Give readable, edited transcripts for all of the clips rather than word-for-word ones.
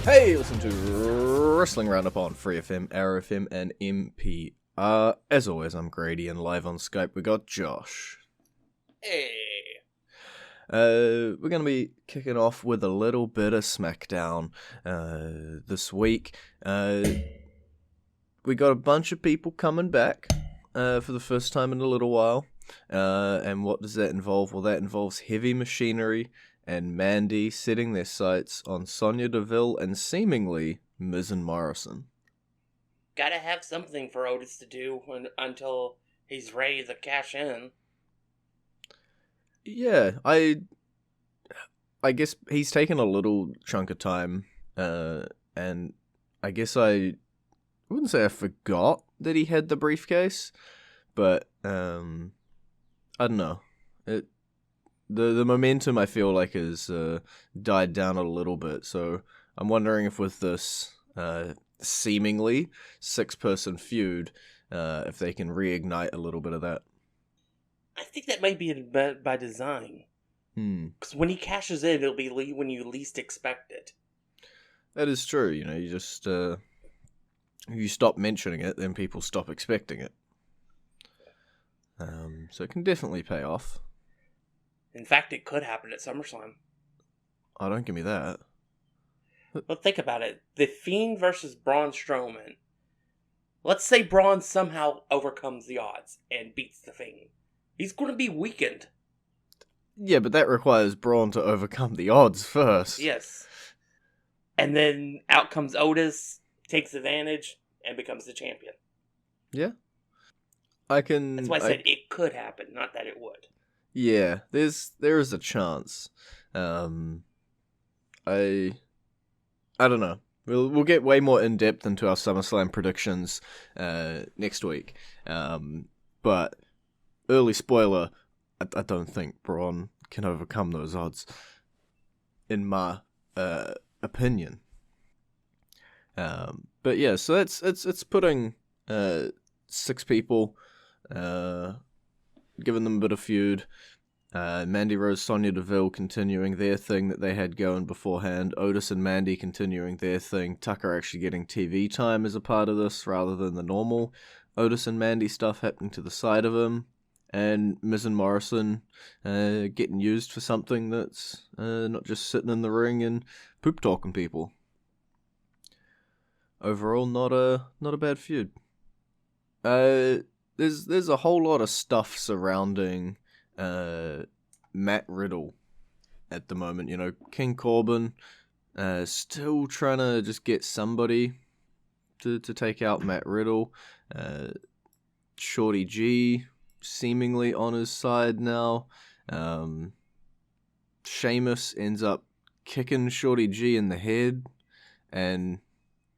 Hey, listen to Wrestling Roundup on FreeFM, ArrowFM, and MP. As always, I'm Grady, and live on Skype we got Josh. Hey. We're going to be kicking off with a little bit of SmackDown this week. We got a bunch of people coming back for the first time in a little while. And what does that involve? Well, that involves Heavy Machinery and Mandy setting their sights on Sonya Deville and seemingly Miz and Morrison. Gotta have something for Otis to do until he's ready to cash in. Yeah, I guess he's taken a little chunk of time, and I guess I wouldn't say I forgot that he had the briefcase, but I don't know. The momentum I feel like has died down a little bit, so I'm wondering if with this seemingly 6-person feud, if they can reignite a little bit of that. I think that might be by design. Because when he cashes in, it'll be when you least expect it. That is true. You know, you just if you stop mentioning it, then people stop expecting it. So it can definitely pay off. In fact, it could happen at SummerSlam. Oh, don't give me that. Well, think about it. The Fiend versus Braun Strowman. Let's say Braun somehow overcomes the odds and beats the Fiend. He's going to be weakened. Yeah, but that requires Braun to overcome the odds first. Yes. And then out comes Otis, takes advantage, and becomes the champion. Yeah. That's why I said it could happen, not that it would. Yeah, there is a chance. I don't know. We'll get way more in depth into our SummerSlam predictions next week. But early spoiler, I don't think Braun can overcome those odds, in my opinion. But yeah, so it's putting 6 people, giving them a bit of feud. Mandy Rose, Sonya Deville continuing their thing that they had going beforehand. Otis and Mandy continuing their thing. Tucker actually getting TV time as a part of this rather than the normal Otis and Mandy stuff happening to the side of him. And Miz and Morrison getting used for something that's not just sitting in the ring and poop talking people. Overall, not a bad feud. There's a whole lot of stuff surrounding Matt Riddle at the moment. You know, King Corbin still trying to just get somebody to take out Matt Riddle. Shorty G seemingly on his side now. Sheamus ends up kicking Shorty G in the head and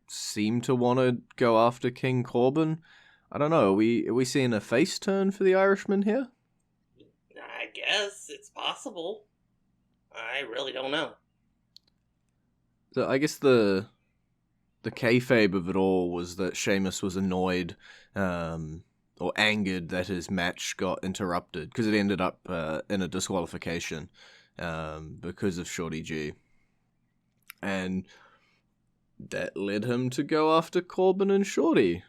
seem to want to go after King Corbin. I don't know. Are we seeing a face turn for the Irishman here? I guess it's possible. I really don't know. So I guess the kayfabe of it all was that Sheamus was annoyed or angered that his match got interrupted because it ended up in a disqualification because of Shorty G. And that led him to go after Corbin and Shorty.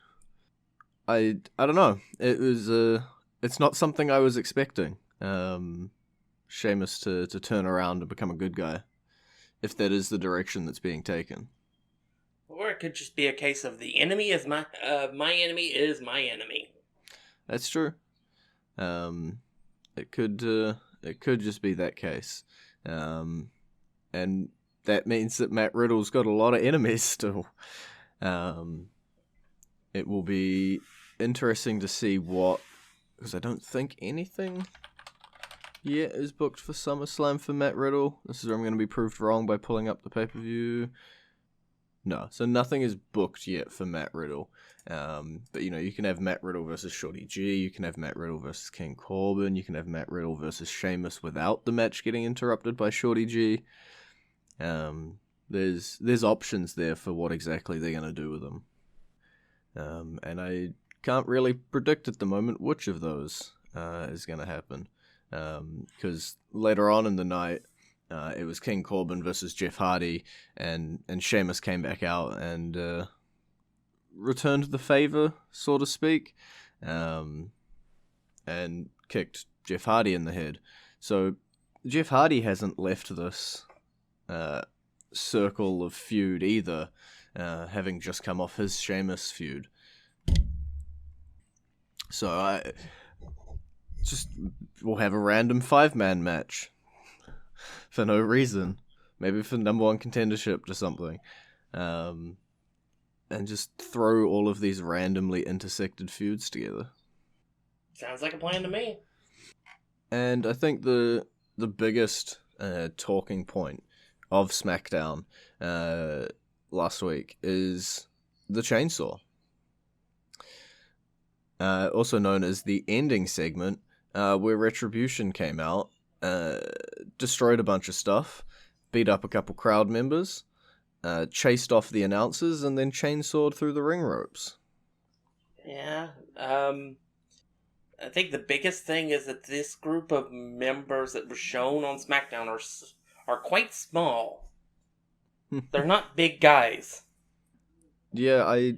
I don't know. It was it's not something I was expecting. Sheamus to turn around and become a good guy, if that is the direction that's being taken. Or it could just be a case of the enemy is my enemy is my enemy. That's true. It could just be that case, and that means that Matt Riddle's got a lot of enemies still. It will be interesting to see because I don't think anything yet is booked for SummerSlam for Matt Riddle. This is where I'm going to be proved wrong by pulling up the pay-per-view. No, so nothing is booked yet for Matt Riddle. But, you know, you can have Matt Riddle versus Shorty G, you can have Matt Riddle versus King Corbin, you can have Matt Riddle versus Sheamus without the match getting interrupted by Shorty G. There's options there for what exactly they're going to do with them. And I can't really predict at the moment which of those is going to happen. Because later on in the night, It was King Corbin versus Jeff Hardy, and Sheamus came back out and returned the favor, so to speak, and kicked Jeff Hardy in the head. So Jeff Hardy hasn't left this circle of feud either, having just come off his Sheamus feud. So we'll have a random 5-man match for no reason, maybe for number one contendership or something, and just throw all of these randomly intersected feuds together. Sounds like a plan to me. And I think the biggest talking point of SmackDown last week is the chainsaw. Also known as the ending segment, where Retribution came out, destroyed a bunch of stuff, beat up a couple crowd members, chased off the announcers, and then chainsawed through the ring ropes. Yeah, I think the biggest thing is that this group of members that were shown on SmackDown are quite small. They're not big guys. Yeah,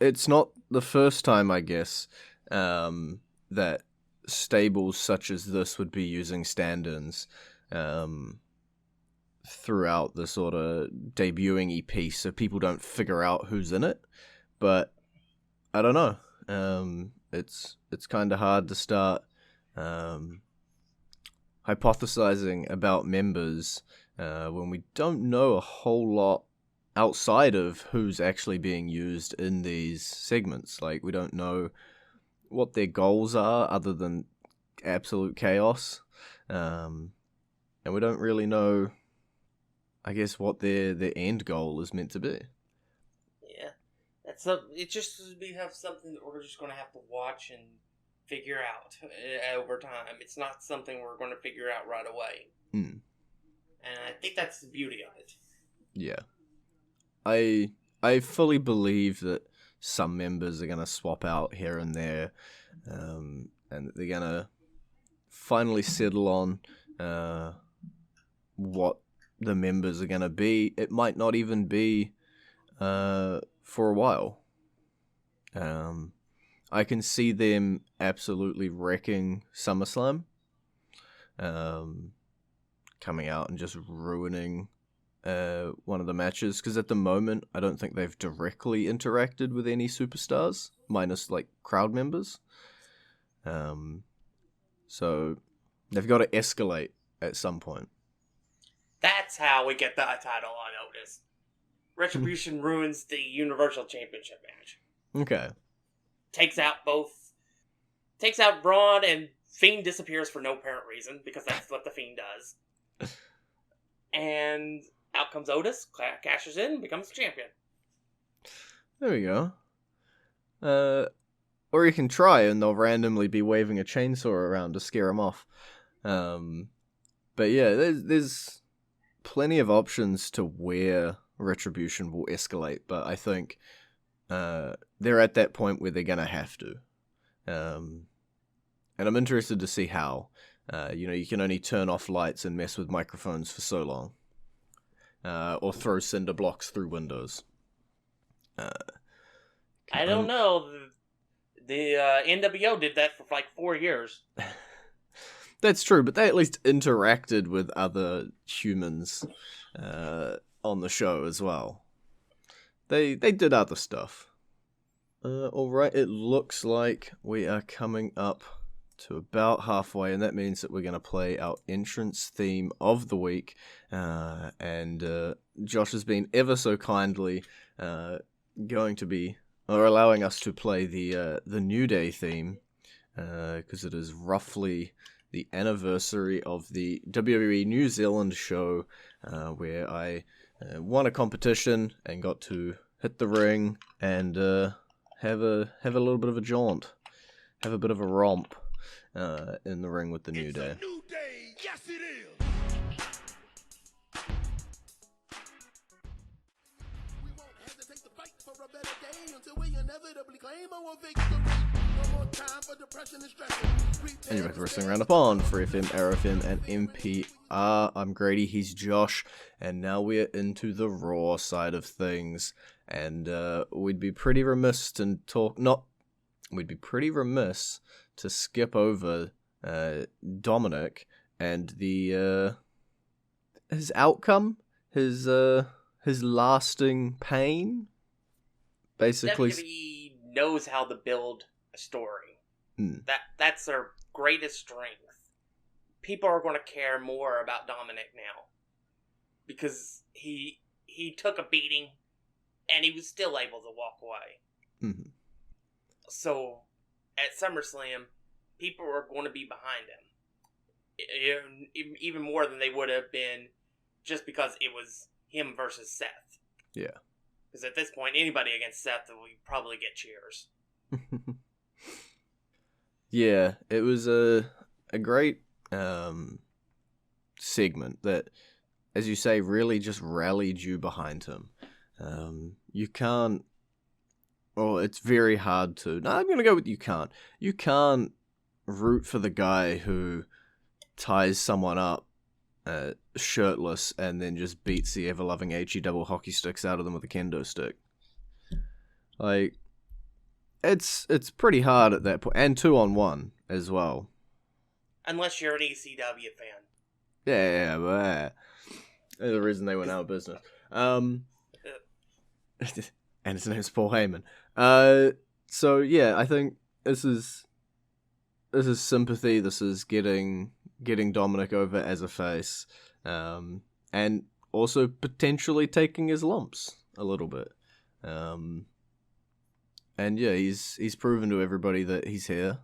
it's not the first time, I guess, that stables such as this would be using stand-ins throughout the sort of debuting EP, so people don't figure out who's in it. But I don't know. It's kind of hard to start hypothesizing about members when we don't know a whole lot outside of who's actually being used in these segments. Like, we don't know what their goals are other than absolute chaos, and we don't really know, I guess, what their end goal is meant to be. Yeah, we have something that we're just going to have to watch and figure out over time. It's not something we're going to figure out right away. And I think that's the beauty of it. Yeah. I fully believe that some members are going to swap out here and there, and that they're going to finally settle on what the members are going to be. It might not even be for a while. I can see them absolutely wrecking SummerSlam, coming out and just ruining one of the matches, because at the moment I don't think they've directly interacted with any superstars, minus like crowd members. So they've got to escalate at some point. That's how we get the title on Otis. Retribution ruins the Universal Championship match. Okay. Takes out Braun, and Fiend disappears for no apparent reason, because that's what the Fiend does. And out comes Otis, cashes in, becomes champion. There we go. Or you can try and they'll randomly be waving a chainsaw around to scare them off. But yeah, there's plenty of options to where Retribution will escalate, but I think they're at that point where they're going to have to. And I'm interested to see how. You can only turn off lights and mess with microphones for so long. Or throw cinder blocks through windows. I don't know. The NWO did that for like 4 years. That's true, but they at least interacted with other humans on the show as well. They did other stuff. Alright, it looks like we are coming up to about halfway, and that means that we're going to play our entrance theme of the week. And Josh has been ever so kindly going to be, or allowing us to play the New Day theme, because it is roughly the anniversary of the WWE New Zealand show, where I won a competition and got to hit the ring and have a little bit of a jaunt, have a bit of a romp in the ring with the New Day. It's a new day, yes it is. We won't hesitate to fight for a better day until we inevitably claim our victory. One more time And you're back to Wrestling Roundup on FreeFM, ArrowFM, and NPR. I'm Grady, he's Josh, and now we're into the Raw side of things. And we'd be pretty remiss to skip over Dominic and his outcome, his lasting pain. Basically, WWE knows how to build a story. That's their greatest strength. People are going to care more about Dominic now because he took a beating and he was still able to walk away. Mm-hmm. So at SummerSlam, people are going to be behind him, even more than they would have been just because it was him versus Seth. Yeah. Because at this point, anybody against Seth will probably get cheers. Yeah, it was a great segment that, as you say, really just rallied you behind him. You can't... Well, it's very hard to... No, I'm going to go with you can't. You can't root for the guy who ties someone up shirtless and then just beats the ever-loving HE double hockey sticks out of them with a kendo stick. Like, it's pretty hard at that point. And 2-on-1 as well. Unless you're an ECW fan. Yeah, but there's a reason they went out of business. And his name's Paul Heyman. So yeah, I think this is sympathy. This is getting Dominic over as a face, and also potentially taking his lumps a little bit. And yeah, he's proven to everybody that he's here,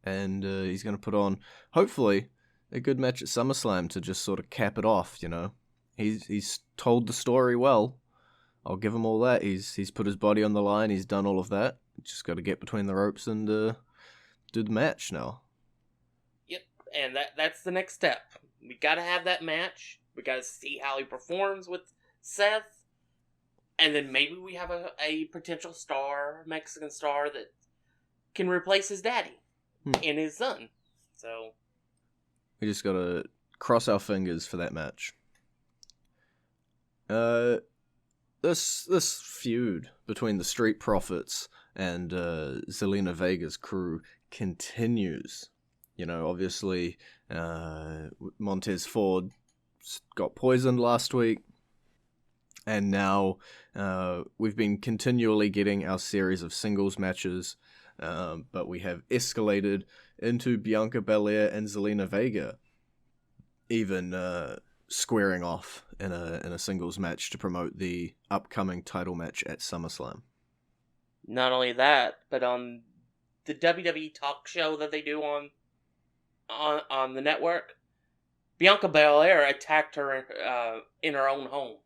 and he's going to put on, hopefully, a good match at SummerSlam to just sort of cap it off. You know, he's told the story well. I'll give him all that. He's put his body on the line. He's done all of that. Just got to get between the ropes and do the match now. Yep, and that's the next step. We got to have that match. We got to see how he performs with Seth, and then maybe we have a potential star, Mexican star that can replace his daddy and his son. So we just got to cross our fingers for that match. This feud between the Street Profits and Zelina Vega's crew continues. You know, obviously, Montez Ford got poisoned last week, and now we've been continually getting our series of singles matches, but we have escalated into Bianca Belair and Zelina Vega even squaring off in a singles match to promote the upcoming title match at SummerSlam. Not only that, but on the WWE talk show that they do on the network, Bianca Belair attacked her in her own home.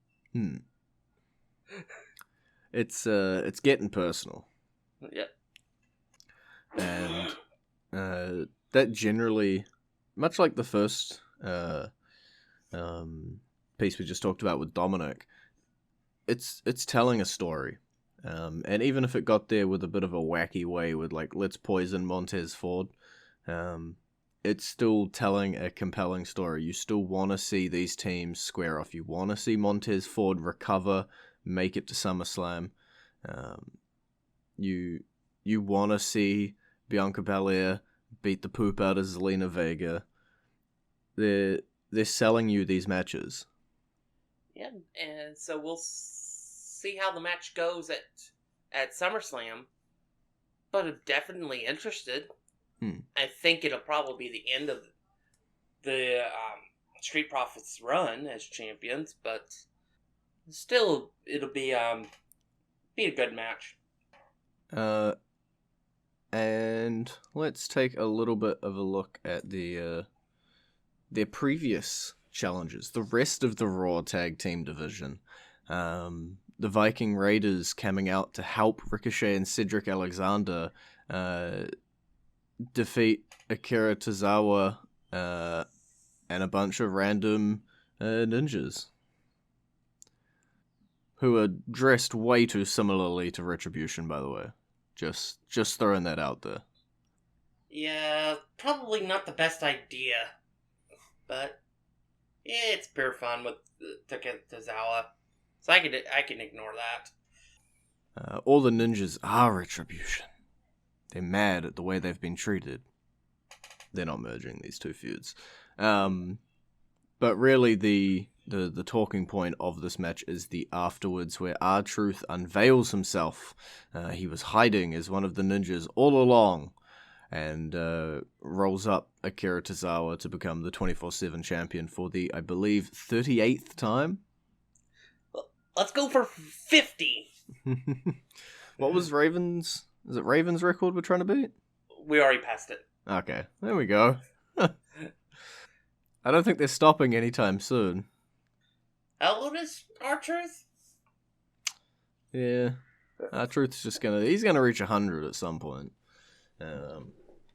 It's getting personal. Yep. And that generally, much like the first piece we just talked about with Dominic, it's telling a story. And even if it got there with a bit of a wacky way with, like, let's poison Montez Ford, it's still telling a compelling story. You still want to see these teams square off. You want to see Montez Ford recover, make it to SummerSlam. You want to see Bianca Belair beat the poop out of Zelina Vega. They're selling you these matches. Yeah, and so we'll see how the match goes at SummerSlam. But I'm definitely interested. I think it'll probably be the end of the Street Profits run as champions, but still, it'll be a good match. And let's take a little bit of a look at their previous challenges, the rest of the Raw Tag Team division. The Viking Raiders coming out to help Ricochet and Cedric Alexander defeat Akira Tozawa and a bunch of random ninjas who are dressed way too similarly to Retribution, by the way. Just throwing that out there. Yeah, probably not the best idea. But yeah, it's pure fun with Tozawa. So I can ignore that. All the ninjas are Retribution. They're mad at the way they've been treated. They're not merging these two feuds. But really the talking point of this match is the afterwards, where R-Truth unveils himself. He was hiding as one of the ninjas all along, and rolls up Akira Tozawa to become the 24/7 champion for the, I believe, 38th time? Let's go for 50! What was Raven's... Is it Raven's record we're trying to beat? We already passed it. Okay, there we go. I don't think they're stopping anytime soon. How old is R-Truth? Yeah. R-Truth's just he's gonna reach 100 at some point.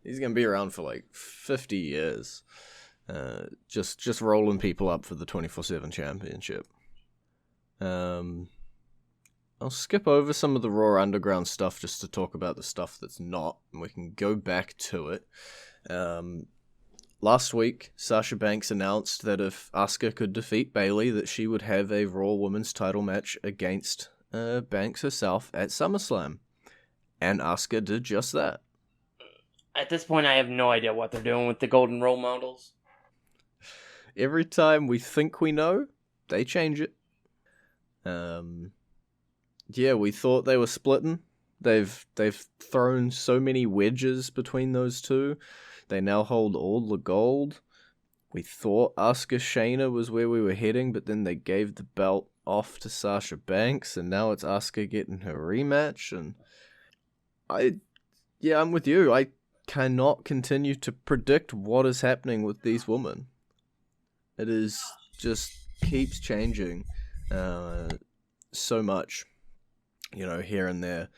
He's gonna be around for like 50 years. Just rolling people up for the 24/7 championship. I'll skip over some of the Raw Underground stuff just to talk about the stuff that's not, and we can go back to it. Last week, Sasha Banks announced that if Asuka could defeat Bayley, that she would have a Raw Women's title match against Banks herself at SummerSlam. And Asuka did just that. At this point, I have no idea what they're doing with the Golden Role Models. Every time we think we know, they change it. Yeah, we thought they were splitting. They've thrown so many wedges between those two. They now hold all the gold. We thought Asuka Shayna was where we were heading, but then they gave the belt off to Sasha Banks, and now it's Asuka getting her rematch. And I'm with you. I cannot continue to predict what is happening with these women. It is just keeps changing so much. Here and there.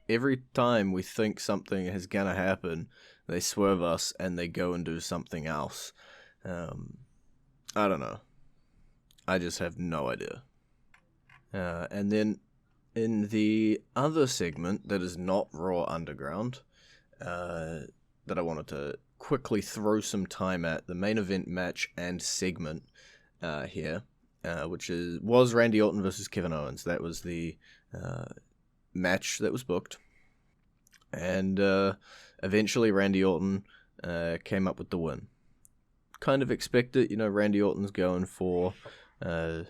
Every time we think something is gonna happen, they swerve us and they go and do something else. I don't know. I just have no idea. And then in the other segment that is not Raw Underground, that I wanted to quickly throw some time at, the main event match and segment here. Which was Randy Orton versus Kevin Owens. That was the match that was booked. And eventually Randy Orton came up with the win. Kind of expected, Randy Orton's going for Drew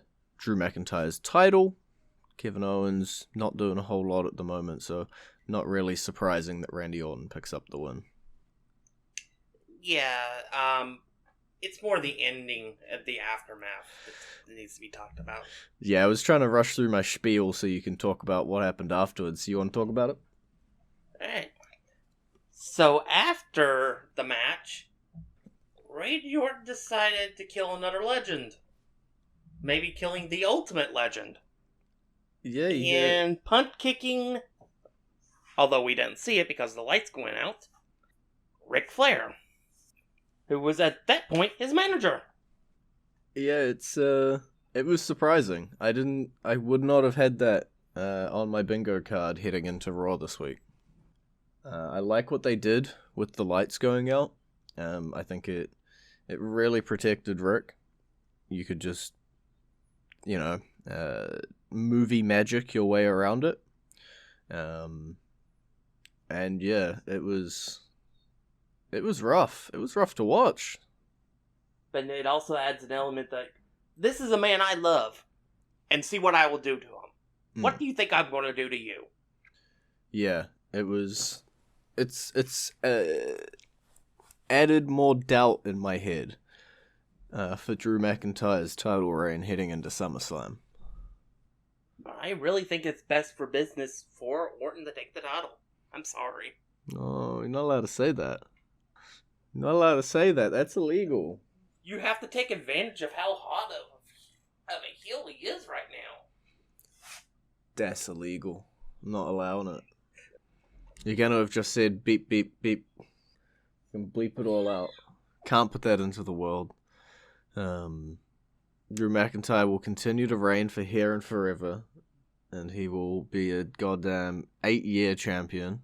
McIntyre's title. Kevin Owens not doing a whole lot at the moment, so not really surprising that Randy Orton picks up the win. Yeah, it's more the ending of the aftermath that needs to be talked about. Yeah, I was trying to rush through my spiel so you can talk about what happened afterwards. You want to talk about it? Alright. So after the match, Randy Orton decided to kill another legend. Maybe killing the ultimate legend. Yeah, and punt kicking, although we didn't see it because the lights went out, Ric Flair, who was at that point his manager. Yeah, it was surprising. I would not have had that on my bingo card heading into Raw this week. I like what they did with the lights going out. I think it really protected Rick. You could just, movie magic your way around it. And yeah, it was rough. It was rough to watch. But it also adds an element that this is a man I love, and see what I will do to him. What do you think I'm going to do to you? Yeah, it's added more doubt in my head for Drew McIntyre's title reign heading into SummerSlam. I really think it's best for business for Orton to take the title. I'm sorry. No, you're not allowed to say that. You're not allowed to say that. That's illegal. You have to take advantage of how hot of a heel he is right now. That's illegal. I'm not allowing it. You're going to have just said beep, beep, beep. You can bleep it all out. Can't put that into the world. Drew McIntyre will continue to reign for here and forever. And he will be a goddamn 8-year champion.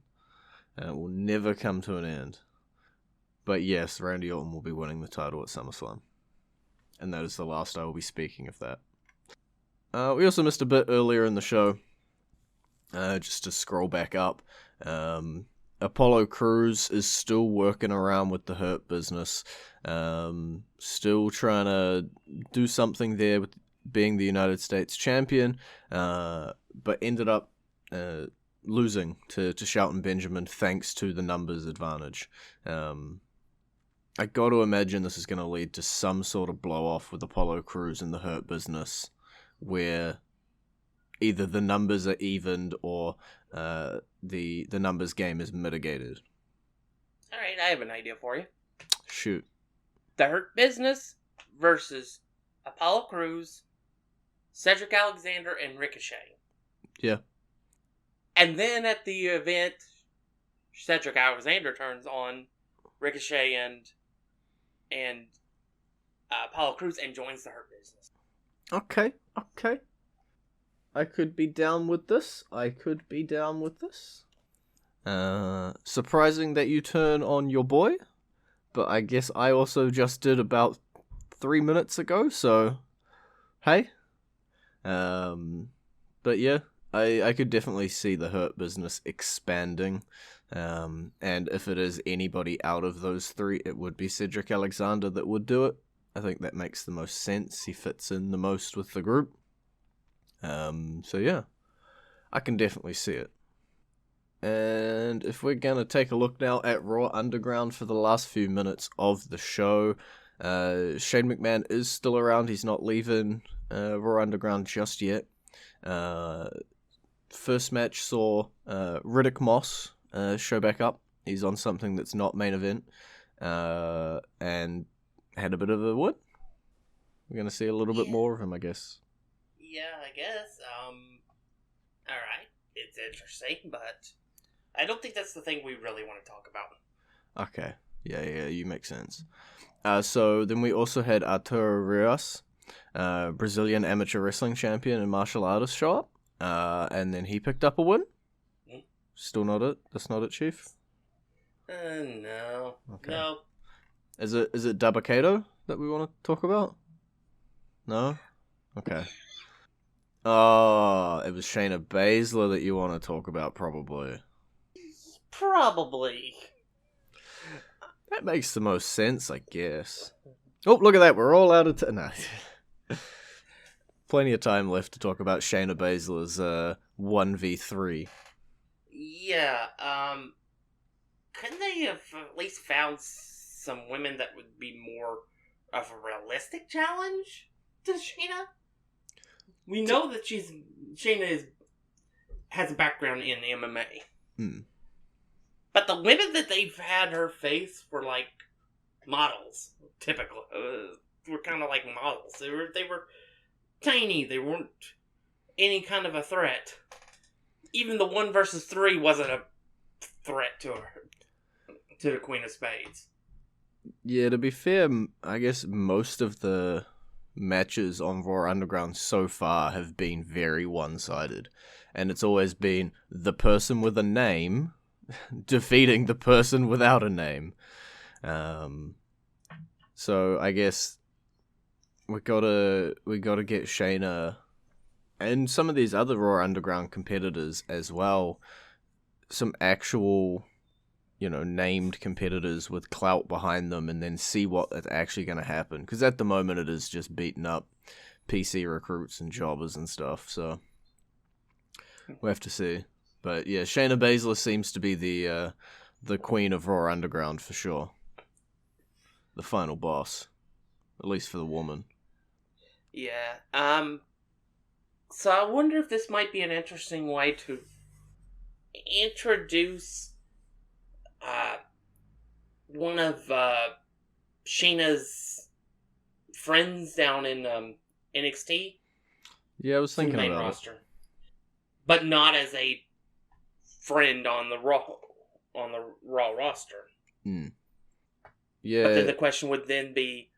and it will never come to an end. But yes, Randy Orton will be winning the title at SummerSlam. And that is the last I will be speaking of that. We also missed a bit earlier in the show. Just to scroll back up. Apollo Crews is still working around with the Hurt Business. Still trying to do something there with being the United States champion. But ended up losing to Shelton Benjamin thanks to the numbers advantage. I got to imagine this is going to lead to some sort of blow-off with Apollo Crews and the Hurt Business, where either the numbers are evened or the numbers game is mitigated. All right, I have an idea for you. Shoot. The Hurt Business versus Apollo Crews, Cedric Alexander, and Ricochet. Yeah. And then at the event, Cedric Alexander turns on Ricochet and Apollo Crews and joins the Hurt Business. Okay. I could be down with this. Surprising that you turn on your boy, but I guess I also just did about 3 minutes ago, so hey. But yeah, I could definitely see the Hurt Business expanding. And if it is anybody out of those three, it would be Cedric Alexander that would do it. I think that makes the most sense. He fits in the most with the group. So yeah, I can definitely see it. And if we're going to take a look now at Raw Underground for the last few minutes of the show, Shane McMahon is still around. He's not leaving Raw Underground just yet. First match saw Riddick Moss show back up. He's on something that's not main event, and had a bit of a win. We're going to see a little bit more of him, I guess. Yeah, I guess. Alright. It's interesting, but I don't think that's the thing we really want to talk about. Okay. Yeah, you make sense. So then we also had Arturo Rios, Brazilian amateur wrestling champion and martial artist, show up. And then he picked up a win. Still not it? That's not it, Chief? No. Okay. No. Is it Dabakato that we want to talk about? No? Okay. Oh, it was Shayna Baszler that you want to talk about, probably. Probably. That makes the most sense, I guess. Oh, look at that. We're all out of time. No. Plenty of time left to talk about Shayna Baszler's 1v3. Yeah, couldn't they have at least found some women that would be more of a realistic challenge to Shayna? We know that Shayna has a background in MMA. But the women that they've had her face were like models, typically. Were kind of like models. They were tiny. They weren't any kind of a threat. Even the 1 versus 3 wasn't a threat to her, to the Queen of Spades. Yeah, to be fair, I guess most of the matches on Raw Underground so far have been very one-sided. And it's always been the person with a name defeating the person without a name. So I guess we gotta get Shayna and some of these other Raw Underground competitors as well, some actual, named competitors with clout behind them, and then see what is actually going to happen. Because at the moment it is just beating up PC recruits and jobbers and stuff, so we'll have to see. But yeah, Shayna Baszler seems to be the queen of Raw Underground for sure. The final boss. At least for the woman. Yeah, so I wonder if this might be an interesting way to introduce one of Shayna's friends down in NXT. Yeah, I was thinking to the main about roster. But not as a friend on the Raw roster. Yeah. But then the question would then be,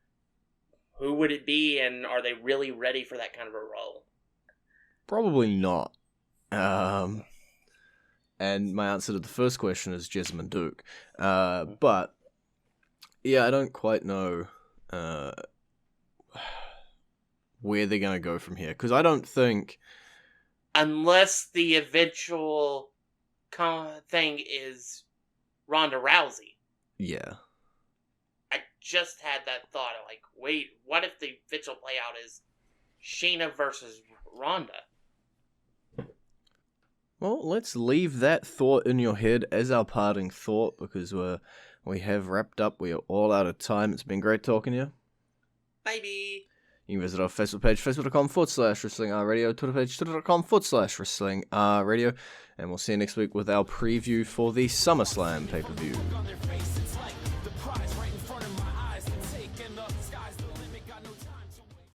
who would it be, and are they really ready for that kind of a role? Probably not. And my answer to the first question is Jessamine Duke. But, yeah, I don't quite know where they're going to go from here. Because I don't think... Unless the eventual thing is Ronda Rousey. Yeah. I just had that thought. Like, wait, what if the eventual playout is Shayna versus Ronda? Well, let's leave that thought in your head as our parting thought, because we have wrapped up. We are all out of time. It's been great talking to you. Baby. You can visit our Facebook page, facebook.com/WrestlingRadio, Twitter page, twitter.com/WrestlingRadio, and we'll see you next week with our preview for the SummerSlam pay-per-view.